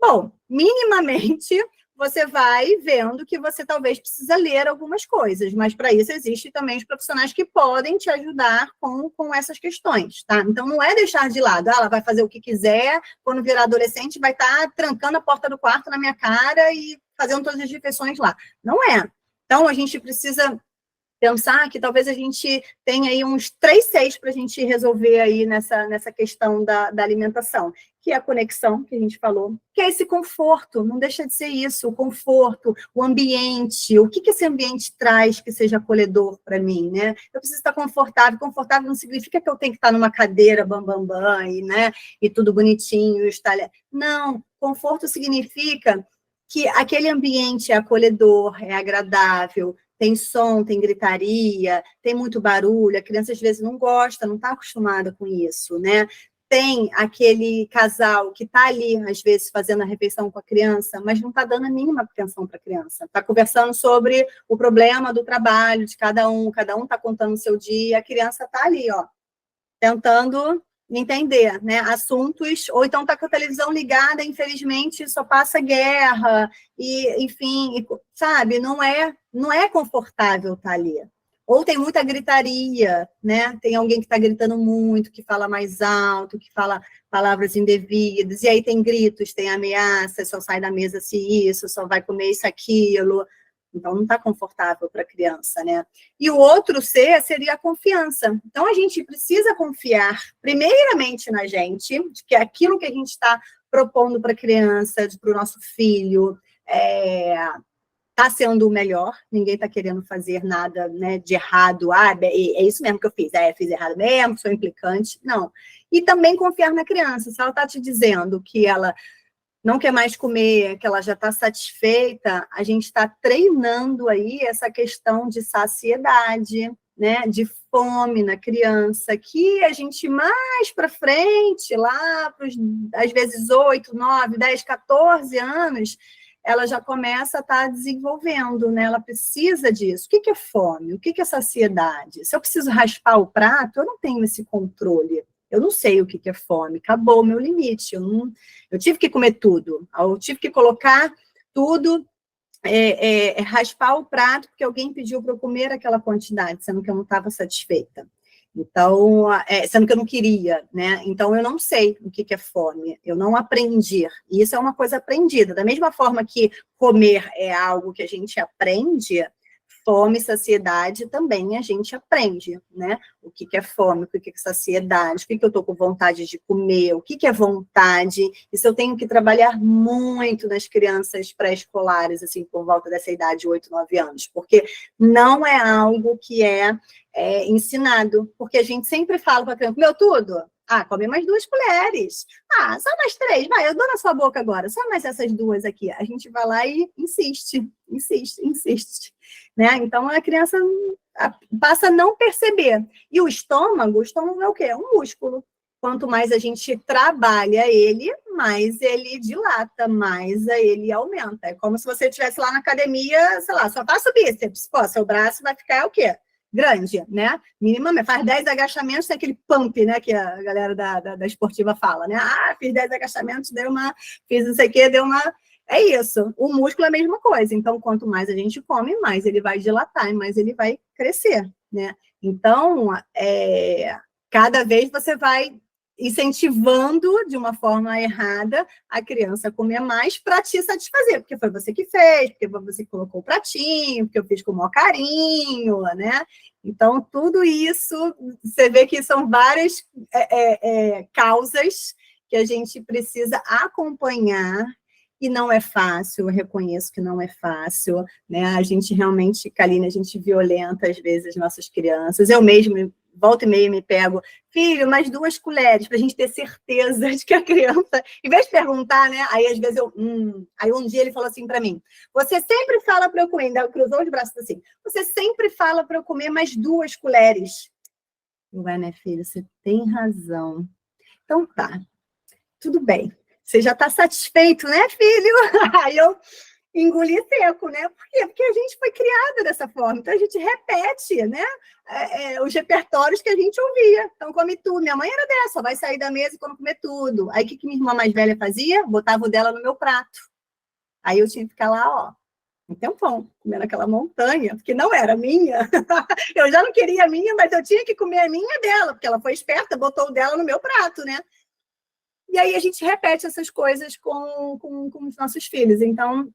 Bom, minimamente, você vai vendo que você talvez precisa ler algumas coisas, mas para isso existem também os profissionais que podem te ajudar com essas questões, tá? Então, não é deixar de lado, ela vai fazer o que quiser, quando virar adolescente vai estar trancando a porta do quarto na minha cara e fazendo todas as refeições lá. Não é. Então, a gente precisa pensar que talvez a gente tenha aí uns 3 Cs para a gente resolver aí nessa questão da alimentação, que é a conexão, que a gente falou, que é esse conforto, não deixa de ser isso, o conforto, o ambiente, o que esse ambiente traz que seja acolhedor para mim, né? Eu preciso estar confortável não significa que eu tenho que estar numa cadeira bam, e, né, e tudo bonitinho, não, conforto significa que aquele ambiente é acolhedor, é agradável, tem som, tem gritaria, tem muito barulho, a criança às vezes não gosta, não está acostumada com isso, né? Tem aquele casal que está ali, às vezes, fazendo a refeição com a criança, mas não está dando a mínima atenção para a criança. Está conversando sobre o problema do trabalho de cada um está contando o seu dia, a criança está ali, ó, tentando entender, né, assuntos, ou então está com a televisão ligada, infelizmente, só passa guerra, e, enfim, sabe, não é confortável estar ali. Ou tem muita gritaria, né, tem alguém que está gritando muito, que fala mais alto, que fala palavras indevidas, e aí tem gritos, tem ameaças, só sai da mesa se isso, só vai comer isso, aquilo. Então, não está confortável para a criança, né? E o outro C seria a confiança. Então, a gente precisa confiar, primeiramente, na gente, de que aquilo que a gente está propondo para a criança, para o nosso filho, está sendo o melhor, ninguém está querendo fazer nada, né, de errado. Ah, é isso mesmo que eu fiz, fiz errado mesmo, sou implicante. Não. E também confiar na criança. Se ela está te dizendo que ela não quer mais comer, que ela já está satisfeita, a gente está treinando aí essa questão de saciedade, né, de fome na criança, que a gente mais para frente, lá para os, às vezes, 8, 9, 10, 14 anos, ela já começa a estar desenvolvendo, né? Ela precisa disso. O que é fome? O que é saciedade? Se eu preciso raspar o prato, eu não tenho esse controle. Eu não sei o que é fome, acabou o meu limite. Eu tive que comer tudo, eu tive que colocar tudo, raspar o prato, porque alguém pediu para eu comer aquela quantidade, sendo que eu não estava satisfeita. Então, sendo que eu não queria, né? Então, eu não sei o que é fome, eu não aprendi. E isso é uma coisa aprendida. Da mesma forma que comer é algo que a gente aprende, fome e saciedade também a gente aprende, né? O que é fome, o que é saciedade, o que eu estou com vontade de comer, o que é vontade. Isso eu tenho que trabalhar muito nas crianças pré-escolares, assim, por volta dessa idade, 8, 9 anos, porque não é algo que é ensinado, porque a gente sempre fala para a criança, comeu tudo? Ah, come mais 2 colheres. Ah, só mais 3. Vai, eu dou na sua boca agora. Só mais essas 2 aqui. A gente vai lá e insiste. Né? Então, a criança passa a não perceber. E o estômago é o quê? É um músculo. Quanto mais a gente trabalha ele, mais ele dilata, mais ele aumenta. É como se você estivesse lá na academia, sei lá, só faça o bíceps. Pô, seu braço vai ficar o quê? Grande, né? Minimamente, faz 10 agachamentos, tem aquele pump, né, que a galera da esportiva fala, né? Ah, fiz 10 agachamentos, fiz não sei o quê, é isso. O músculo é a mesma coisa. Então, quanto mais a gente come, mais ele vai dilatar e mais ele vai crescer, né? Então, cada vez você vai incentivando de uma forma errada a criança a comer mais para te satisfazer, porque foi você que fez, porque você colocou o pratinho, porque eu fiz com o maior carinho, né? Então, tudo isso, você vê que são várias causas que a gente precisa acompanhar e não é fácil, eu reconheço que não é fácil, né? A gente realmente, Kaline, a gente violenta às vezes as nossas crianças. Eu mesmo, volta e meia, me pego, filho, mais 2 colheres, para a gente ter certeza de que a criança, em vez de perguntar, né? Aí às vezes Aí um dia ele falou assim para mim, você sempre fala para eu comer, ainda cruzou os braços assim, você sempre fala para eu comer mais 2 colheres. Ué, né, filho, você tem razão. Então tá, tudo bem. Você já está satisfeito, né, filho? Aí eu engoli seco, né? Por quê? Porque a gente foi criada dessa forma. Então, a gente repete, né? Os repertórios que a gente ouvia. Então, come tudo. Minha mãe era dessa, vai sair da mesa e quando comer tudo. Aí, o que minha irmã mais velha fazia? Botava o dela no meu prato. Aí, eu tinha que ficar lá, ó, um tempão, comendo aquela montanha, porque não era minha. Eu já não queria a minha, mas eu tinha que comer a minha dela, porque ela foi esperta, botou o dela no meu prato, né? E aí, a gente repete essas coisas com os nossos filhos. Então,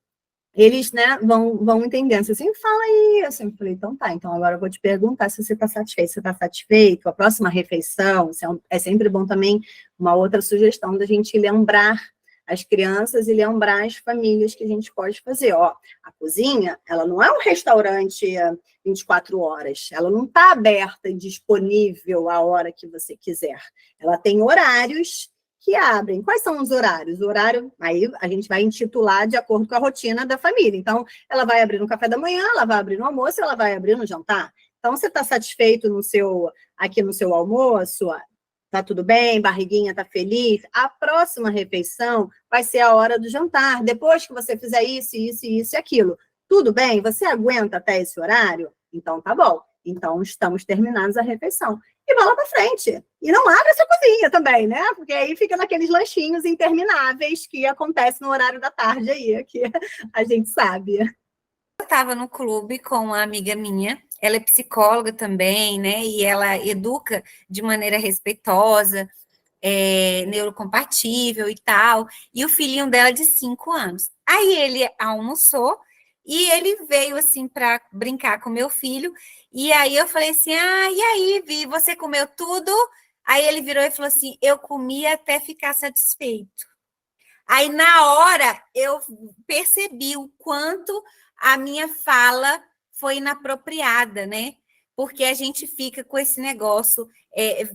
eles, né, vão entendendo. Você sempre fala isso. Eu falei, então tá, então agora eu vou te perguntar se você está satisfeito. Você está satisfeito? A próxima refeição, é sempre bom também, uma outra sugestão da gente lembrar as crianças e lembrar as famílias que a gente pode fazer. Ó, a cozinha, ela não é um restaurante 24 horas. Ela não está aberta e disponível a hora que você quiser. Ela tem horários que abrem. Quais são os horários? O horário, aí a gente vai intitular de acordo com a rotina da família. Então, ela vai abrir no café da manhã, ela vai abrir no almoço, ela vai abrir no jantar. Então, você está satisfeito aqui no seu almoço? Tá tudo bem? Barriguinha tá feliz? A próxima refeição vai ser a hora do jantar. Depois que você fizer isso, isso, isso e aquilo. Tudo bem? Você aguenta até esse horário? Então, tá bom. Então, estamos terminados a refeição. E bola para frente. E não abre essa cozinha também, né? Porque aí fica naqueles lanchinhos intermináveis que acontecem no horário da tarde aí, que a gente sabe. Eu estava no clube com uma amiga minha, ela é psicóloga também, né? E ela educa de maneira respeitosa, neurocompatível e tal. E o filhinho dela de 5 anos. Aí ele almoçou e ele veio assim para brincar com meu filho. E aí eu falei assim: ah, e aí, Vi, você comeu tudo? Aí ele virou e falou assim: eu comi até ficar satisfeito. Aí, na hora, eu percebi o quanto a minha fala foi inapropriada, né? Porque a gente fica com esse negócio,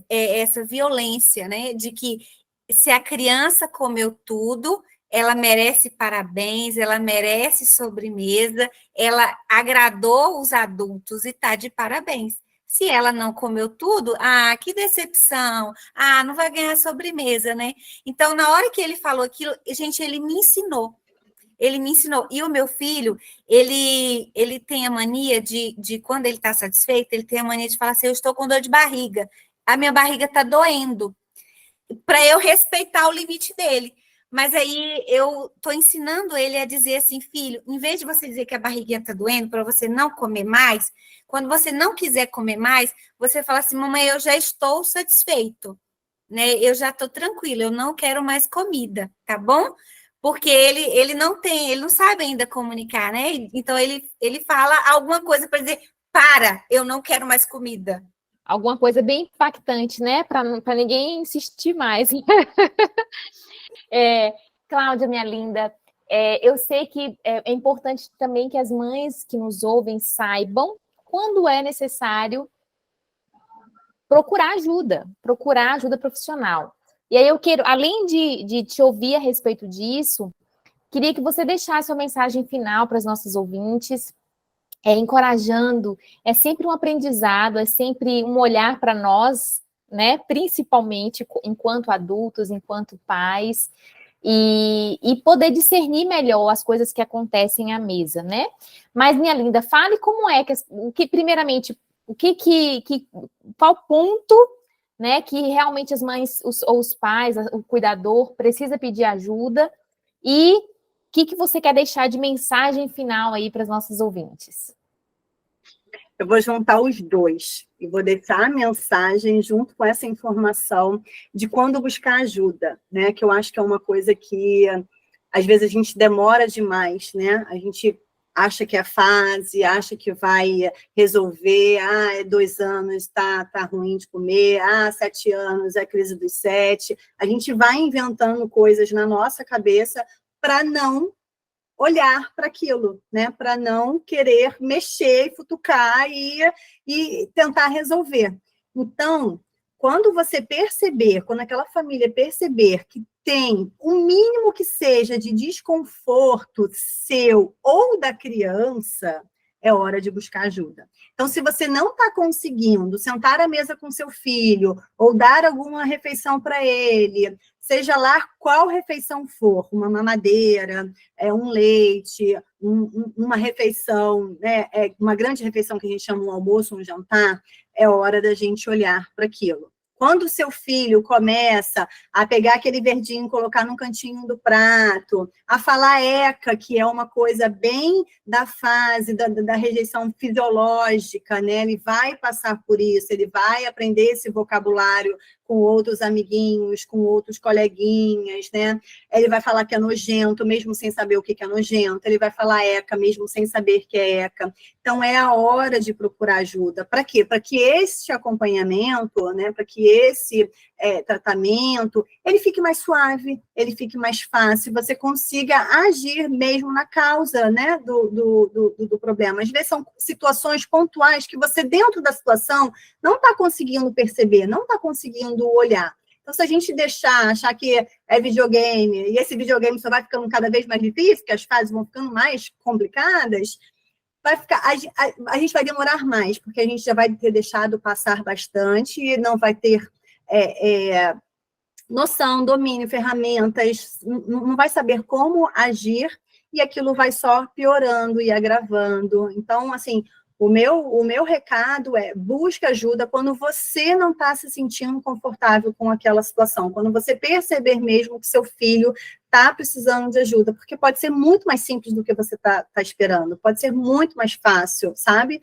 essa violência, né? De que se a criança comeu tudo, ela merece parabéns, ela merece sobremesa, ela agradou os adultos e está de parabéns. Se ela não comeu tudo, que decepção, não vai ganhar sobremesa, né? Então, na hora que ele falou aquilo, gente, ele me ensinou. Ele me ensinou. E o meu filho, ele tem a mania de quando ele está satisfeito, ele tem a mania de falar assim: eu estou com dor de barriga, a minha barriga está doendo, para eu respeitar o limite dele. Mas aí eu estou ensinando ele a dizer assim: filho, em vez de você dizer que a barriguinha está doendo para você não comer mais, quando você não quiser comer mais, você fala assim: mamãe, eu já estou satisfeito, né? Eu já estou tranquilo, eu não quero mais comida, tá bom? Porque ele não sabe ainda comunicar, né? Então ele fala alguma coisa para dizer: para, eu não quero mais comida. Alguma coisa bem impactante, né? Para ninguém insistir mais. Cláudia, minha linda, eu sei que é importante também que as mães que nos ouvem saibam quando é necessário procurar ajuda profissional. E aí eu quero, além de te ouvir a respeito disso, queria que você deixasse uma mensagem final para os nossos ouvintes, encorajando, é sempre um aprendizado, é sempre um olhar para nós, né? Principalmente enquanto adultos, enquanto pais, e poder discernir melhor as coisas que acontecem à mesa, né? Mas, minha linda, fale como é primeiramente, qual ponto, né, que realmente as mães ou os pais, o cuidador precisa pedir ajuda, e o que você quer deixar de mensagem final aí para os nossos ouvintes? Eu vou juntar os dois e vou deixar a mensagem junto com essa informação de quando buscar ajuda, né? Que eu acho que é uma coisa que às vezes a gente demora demais, né? A gente acha que é fase, acha que vai resolver, 2 anos, tá ruim de comer, 7 anos, é a crise dos 7. A gente vai inventando coisas na nossa cabeça para não olhar para aquilo, né? Para não querer mexer e futucar e tentar resolver. Então, quando você perceber, quando aquela família perceber que tem o mínimo que seja de desconforto seu ou da criança, é hora de buscar ajuda. Então, se você não está conseguindo sentar à mesa com seu filho ou dar alguma refeição para ele, seja lá qual refeição for, uma mamadeira, um leite, uma refeição, né, uma grande refeição que a gente chama um almoço, um jantar, é hora da gente olhar para aquilo. Quando o seu filho começa a pegar aquele verdinho, colocar num cantinho do prato, a falar eca, que é uma coisa bem da fase da rejeição fisiológica, né? Ele vai passar por isso, ele vai aprender esse vocabulário com outros amiguinhos, com outros coleguinhas, né? Ele vai falar que é nojento, mesmo sem saber o que é nojento. Ele vai falar eca, mesmo sem saber que é eca. Então, é a hora de procurar ajuda. Para quê? Para que esse acompanhamento, né? Para que esse tratamento, ele fique mais suave, ele fique mais fácil, você consiga agir mesmo na causa, né? do problema. Às vezes, são situações pontuais que você, dentro da situação, não está conseguindo perceber, não está conseguindo olhar. Então, se a gente achar que é videogame, e esse videogame só vai ficando cada vez mais difícil, que as fases vão ficando mais complicadas, a gente vai demorar mais, porque a gente já vai ter deixado passar bastante, e não vai ter noção, domínio, ferramentas, não vai saber como agir, e aquilo vai só piorando e agravando. Então, assim, o meu recado é: busque ajuda quando você não está se sentindo confortável com aquela situação, quando você perceber mesmo que seu filho está precisando de ajuda, porque pode ser muito mais simples do que você está esperando, pode ser muito mais fácil, sabe,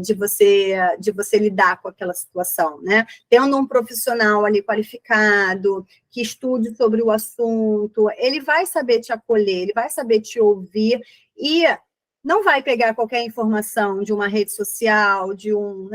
de você lidar com aquela situação, né? Tendo um profissional ali qualificado, que estude sobre o assunto, ele vai saber te acolher, ele vai saber te ouvir, e não vai pegar qualquer informação de uma rede social, de um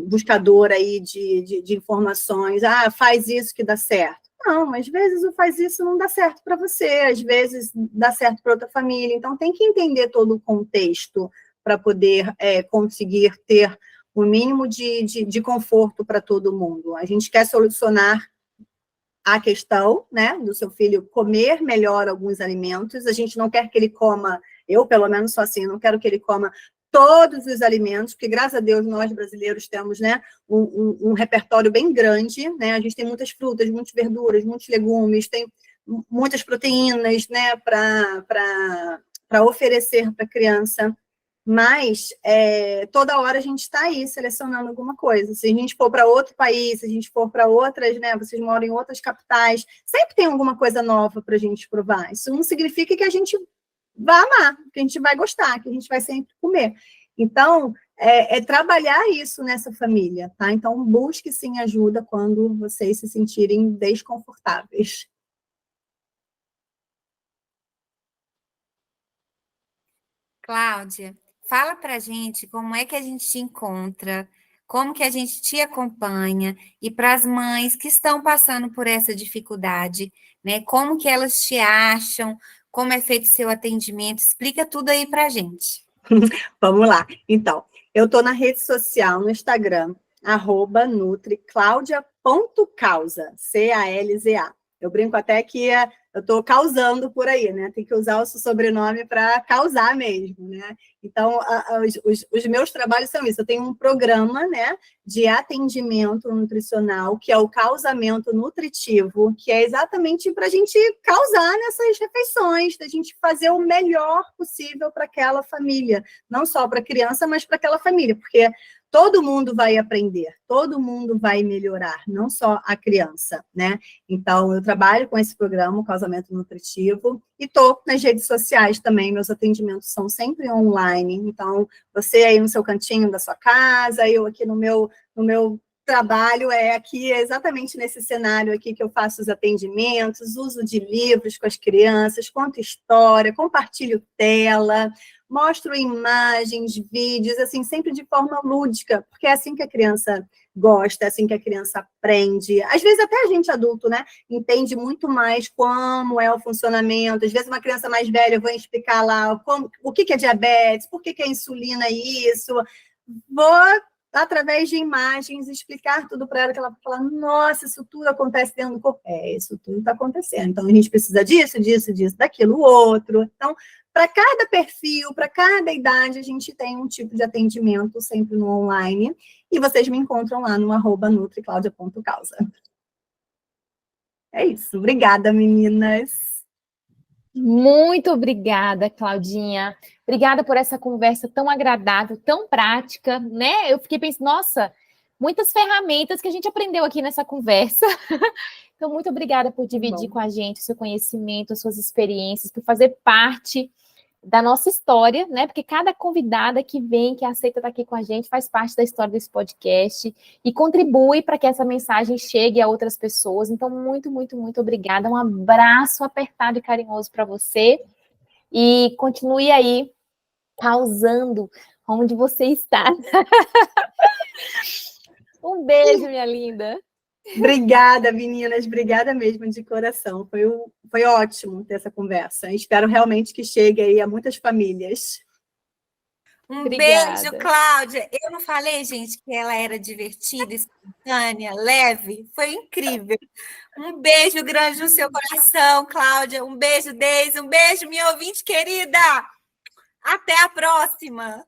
buscador aí de informações, faz isso que dá certo. Não, às vezes o faz isso não dá certo para você, às vezes dá certo para outra família. Então, tem que entender todo o contexto para poder conseguir ter o mínimo de conforto para todo mundo. A gente quer solucionar a questão, né, do seu filho comer melhor alguns alimentos. A gente não quer que ele coma, eu pelo menos sou assim, não quero que ele coma todos os alimentos, porque graças a Deus nós brasileiros temos, né, um repertório bem grande, né, a gente tem muitas frutas, muitas verduras, muitos legumes, tem muitas proteínas, né, para oferecer para a criança, mas toda hora a gente está aí selecionando alguma coisa. Se a gente for para outro país, se a gente for para outras, né, vocês moram em outras capitais, sempre tem alguma coisa nova para a gente provar. Isso não significa que a gente vai amar, que a gente vai gostar, que a gente vai sempre comer. Então, trabalhar isso nessa família, tá? Então, busque sim ajuda quando vocês se sentirem desconfortáveis. Cláudia, fala pra gente como é que a gente te encontra, como que a gente te acompanha, e para as mães que estão passando por essa dificuldade, né? Como que elas te acham, como é feito seu atendimento, explica tudo aí pra gente. Vamos lá. Então, eu estou na rede social, no Instagram, @nutriclaudia.causa, CALZA. Eu brinco até que eu estou causando por aí, né? Tem que usar o seu sobrenome para causar mesmo, né? Então, os meus trabalhos são isso. Eu tenho um programa, né, de atendimento nutricional, que é o causamento nutritivo, que é exatamente para a gente causar nessas refeições, da gente fazer o melhor possível para aquela família. Não só para a criança, mas para aquela família, porque todo mundo vai aprender, todo mundo vai melhorar, não só a criança, né? Então, eu trabalho com esse programa, o Causamento Nutritivo, e estou nas redes sociais também, meus atendimentos são sempre online, então, você aí no seu cantinho da sua casa, eu aqui no meu trabalho, aqui exatamente nesse cenário aqui que eu faço os atendimentos, uso de livros com as crianças, conto história, compartilho tela, mostro imagens, vídeos, assim, sempre de forma lúdica, porque é assim que a criança gosta, é assim que a criança aprende. Às vezes até a gente adulto, né, entende muito mais como é o funcionamento. Às vezes uma criança mais velha, eu vou explicar lá o que é diabetes, por que é insulina isso. Vou, através de imagens, explicar tudo para ela, que ela vai falar, nossa, isso tudo acontece dentro do corpo. Isso tudo está acontecendo. Então, a gente precisa disso, daquilo, outro. Então, para cada perfil, para cada idade, a gente tem um tipo de atendimento sempre no online. E vocês me encontram lá no @nutriclaudia.causa. É isso. Obrigada, meninas. Muito obrigada, Claudinha. Obrigada por essa conversa tão agradável, tão prática, né? Eu fiquei pensando, nossa, muitas ferramentas que a gente aprendeu aqui nessa conversa. Então, muito obrigada por dividir com a gente o seu conhecimento, as suas experiências, por fazer parte da nossa história, né? Porque cada convidada que vem, que aceita estar aqui com a gente, faz parte da história desse podcast e contribui para que essa mensagem chegue a outras pessoas. Então, muito, muito, muito obrigada. Um abraço apertado e carinhoso para você. E continue aí causando onde você está. Um beijo, minha linda. Obrigada, meninas. Obrigada mesmo, de coração. Foi ótimo ter essa conversa. Espero realmente que chegue aí a muitas famílias. Obrigada. Beijo, Cláudia. Eu não falei, gente, que ela era divertida, espontânea, leve? Foi incrível. Um beijo grande no seu coração, Cláudia. Um beijo, Deise. Um beijo, minha ouvinte querida. Até a próxima.